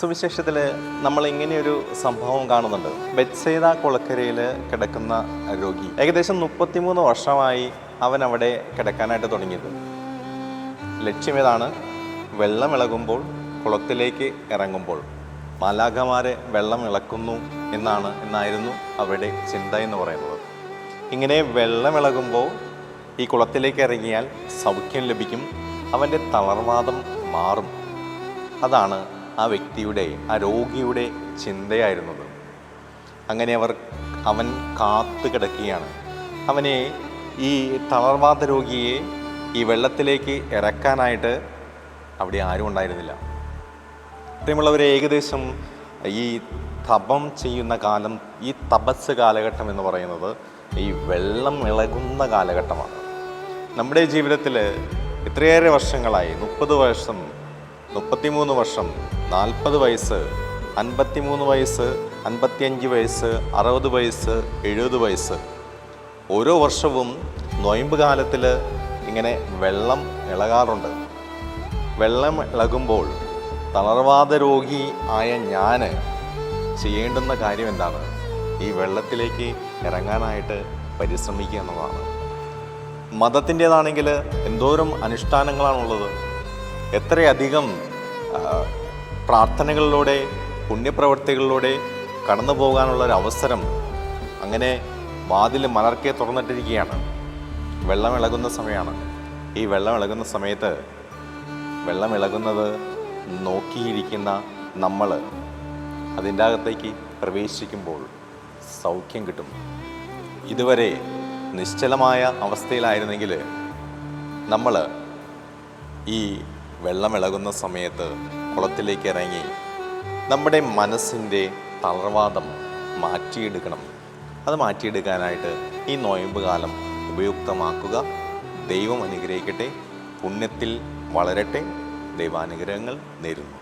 സുവിശേഷത്തിൽ നമ്മൾ ഇങ്ങനെയൊരു സംഭവം കാണുന്നുണ്ട്. ബെത്സേദ കുളക്കരയിൽ കിടക്കുന്ന രോഗി ഏകദേശം 33 വർഷമായി അവൻ അവിടെ കിടക്കാനായിട്ട് തുടങ്ങിയത്. ലക്ഷ്യം വെള്ളം ഇളകുമ്പോൾ കുളത്തിലേക്ക് ഇറങ്ങുമ്പോൾ മാലാഖമാരെ വെള്ളം ഇളക്കുന്നു എന്നായിരുന്നു അവരുടെ ചിന്ത എന്ന് പറയുന്നത്. ഇങ്ങനെ വെള്ളം ഇളകുമ്പോൾ ഈ കുളത്തിലേക്ക് ഇറങ്ങിയാൽ സൗഖ്യം ലഭിക്കും, അവൻ്റെ തളർവാദം മാറും. അതാണ് ആ വ്യക്തിയുടെ, ആ രോഗിയുടെ ചിന്തയായിരുന്നത്. അങ്ങനെ അവൻ കാത്തു കിടക്കുകയാണ്. അവനെ, ഈ തളർവാദ രോഗിയെ ഈ വെള്ളത്തിലേക്ക് ഇറക്കാനായിട്ട് അവിടെ ആരും ഉണ്ടായിരുന്നില്ല. പ്രിയമുള്ളവരെ, ഏകദേശം ഈ തപം ചെയ്യുന്ന കാലം, ഈ തപസ് കാലഘട്ടം എന്ന് പറയുന്നത് ഈ വെള്ളം ഇളകുന്ന കാലഘട്ടമാണ്. നമ്മുടെ ജീവിതത്തിൽ ഇത്രയേറെ വർഷങ്ങളായി, 30 വർഷം, 33 വർഷം, 40 വയസ്സ്, 53 വയസ്സ്, 55 വയസ്സ്, 60 വയസ്സ്, 70 വയസ്സ്, ഓരോ വർഷവും നൊയമ്പ് കാലത്തിൽ ഇങ്ങനെ വെള്ളം ഇളകാറുണ്ട്. വെള്ളം ഇളകുമ്പോൾ തളർവാദ രോഗി ആയ ഞാൻ ചെയ്യേണ്ടുന്ന കാര്യം എന്താണ്? ഈ വെള്ളത്തിലേക്ക് ഇറങ്ങാനായിട്ട് പരിശ്രമിക്കുക എന്നുള്ളതാണ്. മതത്തിൻ്റേതാണെങ്കിൽ എന്തോരം അനുഷ്ഠാനങ്ങളാണുള്ളത്. എത്രയധികം പ്രാർത്ഥനകളിലൂടെ, പുണ്യപ്രവർത്തികളിലൂടെ കടന്നു പോകാനുള്ളൊരവസരം അങ്ങനെ വാതിൽ മലർക്കെ തുറന്നിട്ടിരിക്കുകയാണ്. വെള്ളം ഇളകുന്ന സമയമാണ്. ഈ വെള്ളം ഇളകുന്ന സമയത്ത് വെള്ളം ഇളകുന്നത് നോക്കിയിരിക്കുന്ന നമ്മൾ അതിൻ്റെ അകത്തേക്ക് പ്രവേശിക്കുമ്പോൾ സൗഖ്യം കിട്ടും. ഇതുവരെ നിശ്ചലമായ അവസ്ഥയിലായിരുന്നെങ്കിൽ നമ്മൾ ഈ വെള്ളമിളകുന്ന സമയത്ത് കുളത്തിലേക്ക് ഇറങ്ങി നമ്മുടെ മനസ്സിൻ്റെ തളർവാദം മാറ്റിയെടുക്കണം. അത് മാറ്റിയെടുക്കാനായിട്ട് ഈ നൊയമ്പ് കാലം ഉപയുക്തമാക്കുക. ദൈവം അനുഗ്രഹിക്കട്ടെ, പുണ്യത്തിൽ വളരട്ടെ. ദൈവാനുഗ്രഹങ്ങൾ നേരുന്നു.